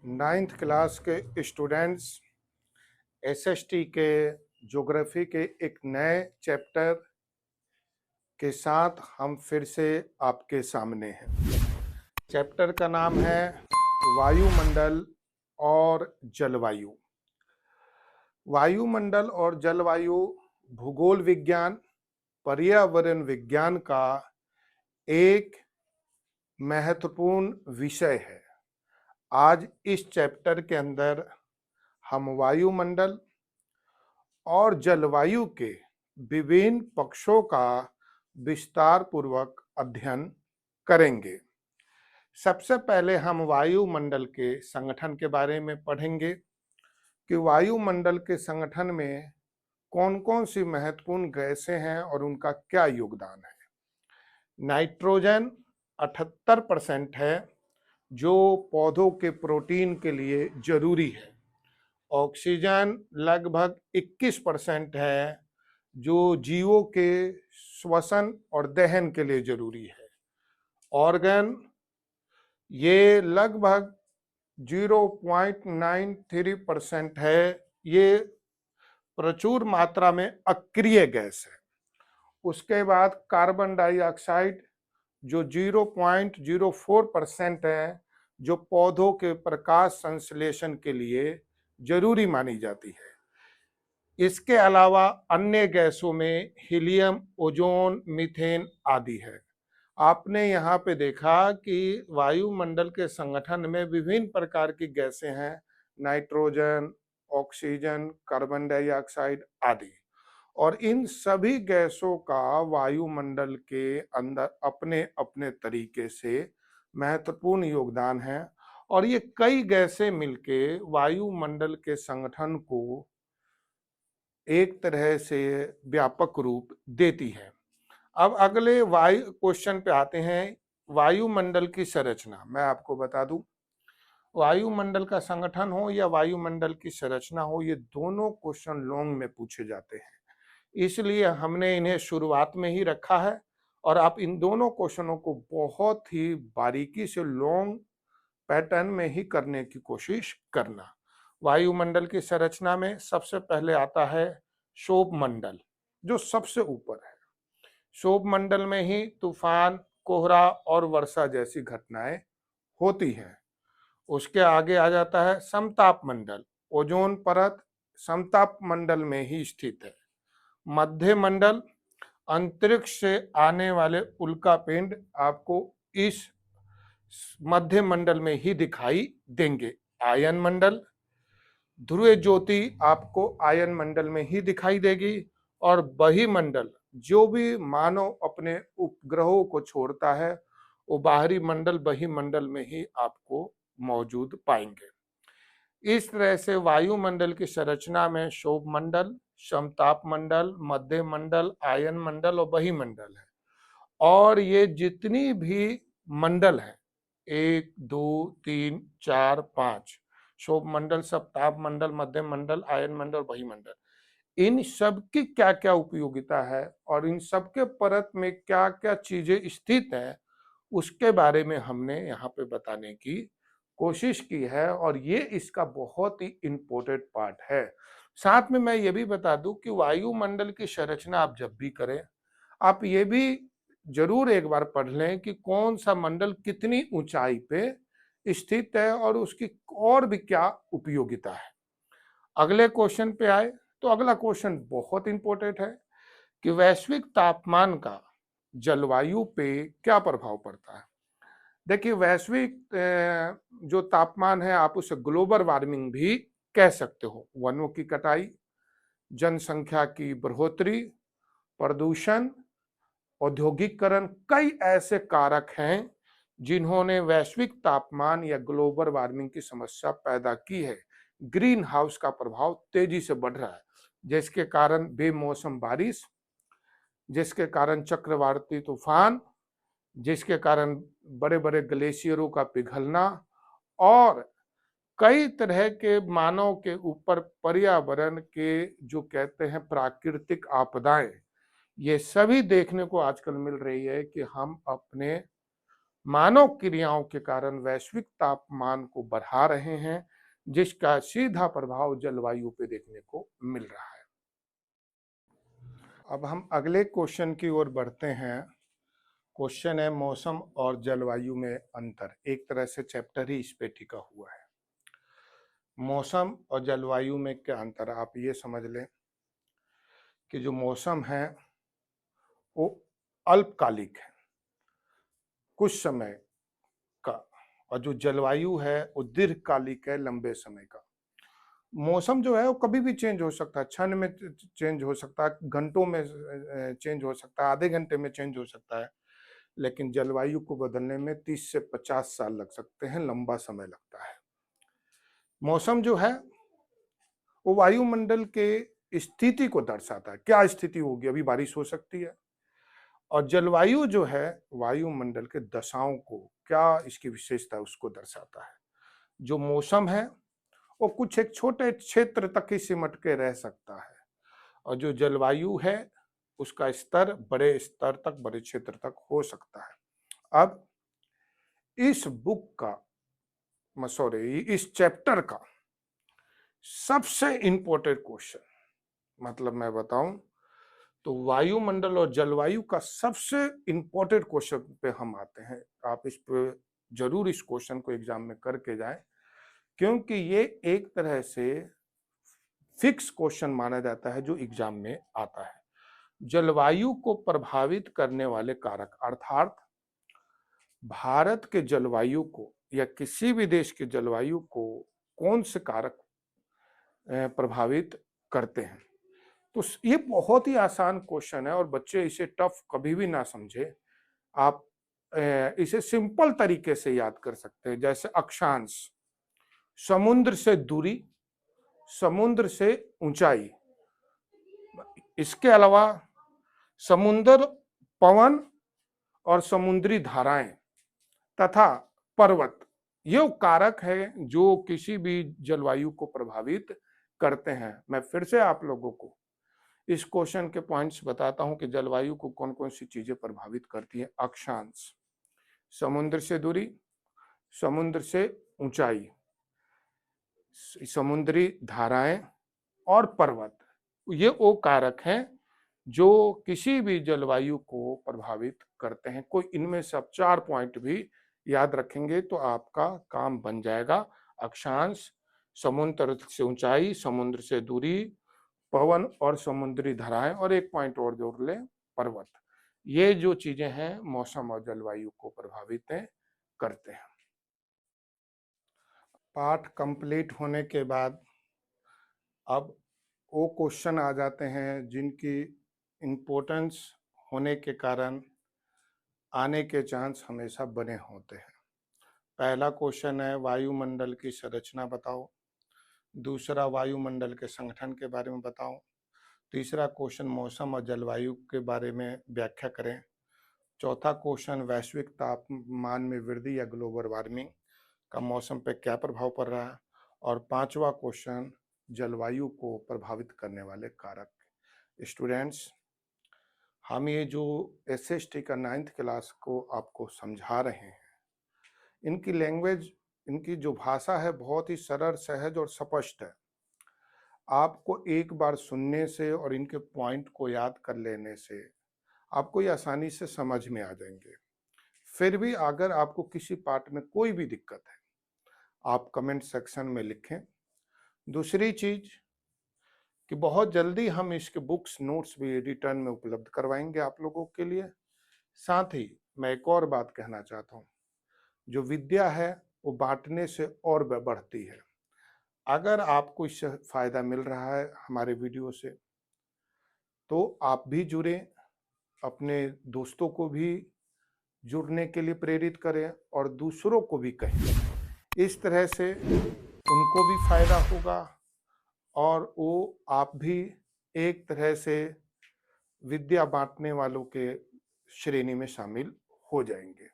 Ninth class के students SST के geography के एक नए चैप्टर के साथ हम फिर से आपके सामने हैं। चैप्टर का नाम है वायुमंडल और जलवायु। वायुमंडल और जलवायु भूगोल विज्ञान, पर्यावरण विज्ञान का एक महत्वपूर्ण विषय है। आज इस चैप्टर के अंदर हम वायुमंडल और जलवायु के विभिन्न पक्षों का विस्तार पूर्वक अध्ययन करेंगे। सबसे पहले हम वायुमंडल के संगठन के बारे में पढ़ेंगे कि वायुमंडल के संगठन में कौन कौन सी महत्वपूर्ण गैसें हैं और उनका क्या योगदान है। नाइट्रोजन 78% है, जो पौधों के प्रोटीन के लिए जरूरी है। ऑक्सीजन लगभग 21% है, जो जीवों के श्वसन और दहन के लिए जरूरी है। ऑर्गन ये लगभग 0.93% है, ये प्रचुर मात्रा में अक्रिय गैस है। उसके बाद कार्बन डाइऑक्साइड जो 0.04% है, जो पौधों के प्रकाश संश्लेषण के लिए जरूरी मानी जाती है। इसके अलावा अन्य गैसों में हीलियम, ओजोन, मीथेन आदि है। आपने यहाँ पे देखा कि वायुमंडल के संगठन में विभिन्न प्रकार की गैसें हैं, नाइट्रोजन, ऑक्सीजन, कार्बन डाइऑक्साइड आदि, और इन सभी गैसों का वायुमंडल के अंदर अपने अपने तरीके से महत्वपूर्ण योगदान है, और ये कई गैसें मिलके वायुमंडल के संगठन को एक तरह से व्यापक रूप देती है। अब अगले वायु क्वेश्चन पे आते हैं, वायुमंडल की संरचना। मैं आपको बता दूं, वायुमंडल का संगठन हो या वायुमंडल की संरचना हो, ये दोनों क्वेश्चन लॉन्ग में पूछे जाते हैं, इसलिए हमने इन्हें शुरुआत में ही रखा है। और आप इन दोनों क्वेश्चनों को बहुत ही बारीकी से लॉन्ग पैटर्न में ही करने की कोशिश करना। वायुमंडल की संरचना में सबसे पहले आता है क्षोभ मंडल, जो सबसे ऊपर है। क्षोभ मंडल में ही तूफान, कोहरा और वर्षा जैसी घटनाएं होती हैं। उसके आगे आ जाता है समताप मंडल। ओजोन परत समताप मंडल में ही स्थित है। मध्य मंडल, अंतरिक्ष से आने वाले उल्कापिंड आपको इस मध्य मंडल में ही दिखाई देंगे। आयन मंडल, ध्रुव ज्योति आपको आयन मंडल में ही दिखाई देगी। और बहिमंडल, जो भी मानव अपने उपग्रहों को छोड़ता है, वो बाहरी मंडल बहिमंडल में ही आपको मौजूद पाएंगे। इस तरह से वायुमंडल की संरचना में क्षोभ मंडल, समताप मंडल, मध्य मंडल, आयन मंडल और बहिमंडल है। और ये जितनी भी मंडल है, 1, 2, 3, 4, 5, क्षोभ मंडल, समताप मंडल, मध्य मंडल, आयन मंडल, बहिमंडल, इन सब की क्या क्या उपयोगिता है और इन सब के परत में क्या क्या चीजें स्थित है, उसके बारे में हमने यहाँ पे बताने की कोशिश की है, और ये इसका बहुत ही इम्पोर्टेंट पार्ट है। साथ में मैं ये भी बता दूं कि वायुमंडल की संरचना आप जब भी करें, आप ये भी जरूर एक बार पढ़ लें कि कौन सा मंडल कितनी ऊंचाई पे स्थित है और उसकी और भी क्या उपयोगिता है। अगले क्वेश्चन पे आए तो अगला क्वेश्चन बहुत इंपॉर्टेंट है कि वैश्विक तापमान का जलवायु पे क्या प्रभाव पड़ता है। देखिए, वैश्विक जो तापमान है, आप उसे ग्लोबल वार्मिंग भी कह सकते हो। वनों की कटाई, जनसंख्या की बढ़ोतरी, प्रदूषण, औद्योगिकरण, कई ऐसे कारक हैं जिन्होंने वैश्विक तापमान या ग्लोबल वार्मिंग की समस्या पैदा की है। ग्रीन हाउस का प्रभाव तेजी से बढ़ रहा है, जिसके कारण बेमौसम बारिश, जिसके कारण चक्रवाती तूफान, जिसके कारण बड़े बड़े ग्लेशियरों का पिघलना, और कई तरह के मानव के ऊपर पर्यावरण के जो कहते हैं प्राकृतिक आपदाएं, ये सभी देखने को आजकल मिल रही है कि हम अपने मानव क्रियाओं के कारण वैश्विक तापमान को बढ़ा रहे हैं, जिसका सीधा प्रभाव जलवायु पे देखने को मिल रहा है। अब हम अगले क्वेश्चन की ओर बढ़ते हैं। क्वेश्चन है मौसम और जलवायु में अंतर। एक तरह से चैप्टर ही इस पे टिका हुआ है। मौसम और जलवायु में क्या अंतर है, आप ये समझ लें कि जो मौसम है वो अल्पकालिक है, कुछ समय का, और जो जलवायु है वो दीर्घकालिक है, लंबे समय का। मौसम जो है वो कभी भी चेंज हो सकता है, क्षण में चेंज हो सकता है, घंटों में चेंज हो सकता है, आधे घंटे में चेंज हो सकता है। लेकिन जलवायु को बदलने में 30 से 50 साल लग सकते हैं, लंबा समय लगता है। मौसम जो है वो वायुमंडल के स्थिति को दर्शाता है, क्या स्थिति होगी, अभी बारिश हो सकती है। और जलवायु जो है वायुमंडल के दशाओं को, क्या इसकी विशेषता है, उसको दर्शाता है। जो मौसम है वो कुछ एक छोटे क्षेत्र तक ही सिमट के रह सकता है, और जो जलवायु है उसका स्तर बड़े स्तर तक, बड़े क्षेत्र तक हो सकता है। अब इस बुक का, सॉरी, इस चैप्टर का सबसे इंपॉर्टेंट क्वेश्चन, मतलब मैं बताऊं तो वायुमंडल और जलवायु का सबसे इंपॉर्टेंट क्वेश्चन पे हम आते हैं। आप इस पे जरूर इस क्वेश्चन को एग्जाम में करके जाएं, क्योंकि ये एक तरह से फिक्स क्वेश्चन माना जाता है जो एग्जाम में आता है। जलवायु को प्रभावित करने वाले कारक, अर्थात भारत के जलवायु को या किसी भी देश के जलवायु को कौन से कारक प्रभावित करते हैं। तो ये बहुत ही आसान क्वेश्चन है और बच्चे इसे टफ कभी भी ना समझे। आप इसे सिंपल तरीके से याद कर सकते हैं, जैसे अक्षांश, समुद्र से दूरी, समुद्र से ऊंचाई, इसके अलावा समुद्र, पवन और समुद्री धाराएं तथा पर्वत, ये कारक है जो किसी भी जलवायु को प्रभावित करते हैं। मैं फिर से आप लोगों को इस क्वेश्चन के पॉइंट्स बताता हूं कि जलवायु को कौन कौन सी चीजें प्रभावित करती है। अक्षांश, समुद्र से दूरी, समुद्र से ऊंचाई, समुद्री धाराएं और पर्वत, ये वो कारक हैं जो किसी भी जलवायु को प्रभावित करते हैं। कोई इनमें से आप 4 पॉइंट भी याद रखेंगे तो आपका काम बन जाएगा। अक्षांश, समुद्र से ऊंचाई, समुद्र से दूरी, पवन और समुद्री धाराएं, और एक पॉइंट और जोड़ लें, पर्वत। ये जो चीजें हैं मौसम और जलवायु को प्रभावित करते हैं। पाठ कंप्लीट होने के बाद अब वो क्वेश्चन आ जाते हैं जिनकी इम्पोर्टेंस होने के कारण आने के चांस हमेशा बने होते हैं। पहला क्वेश्चन है वायुमंडल की संरचना बताओ। दूसरा वायुमंडल के संगठन के बारे में बताओ। तीसरा क्वेश्चन मौसम और जलवायु के बारे में व्याख्या करें। चौथा क्वेश्चन वैश्विक तापमान में वृद्धि या ग्लोबल वार्मिंग का मौसम पर क्या प्रभाव पड़ रहा है। और पांचवा क्वेश्चन जलवायु को प्रभावित करने वाले कारक। स्टूडेंट्स, हम ये जो एसएसटी का 9th क्लास को आपको समझा रहे हैं, इनकी लैंग्वेज, इनकी जो भाषा है बहुत ही सरल, सहज और स्पष्ट है। आपको एक बार सुनने से और इनके पॉइंट को याद कर लेने से आपको ये आसानी से समझ में आ जाएंगे। फिर भी अगर आपको किसी पार्ट में कोई भी दिक्कत है, आप कमेंट सेक्शन में लिखें। दूसरी चीज कि बहुत जल्दी हम इसके बुक्स, नोट्स भी रिटर्न में उपलब्ध करवाएंगे आप लोगों के लिए। साथ ही मैं एक और बात कहना चाहता हूँ, जो विद्या है वो बांटने से और बढ़ती है। अगर आपको इससे फायदा मिल रहा है हमारे वीडियो से, तो आप भी जुड़े, अपने दोस्तों को भी जुड़ने के लिए प्रेरित करें और दूसरों को भी कहें। इस तरह से उनको भी फायदा होगा और वो आप भी एक तरह से विद्या बांटने वालों के श्रेणी में शामिल हो जाएंगे।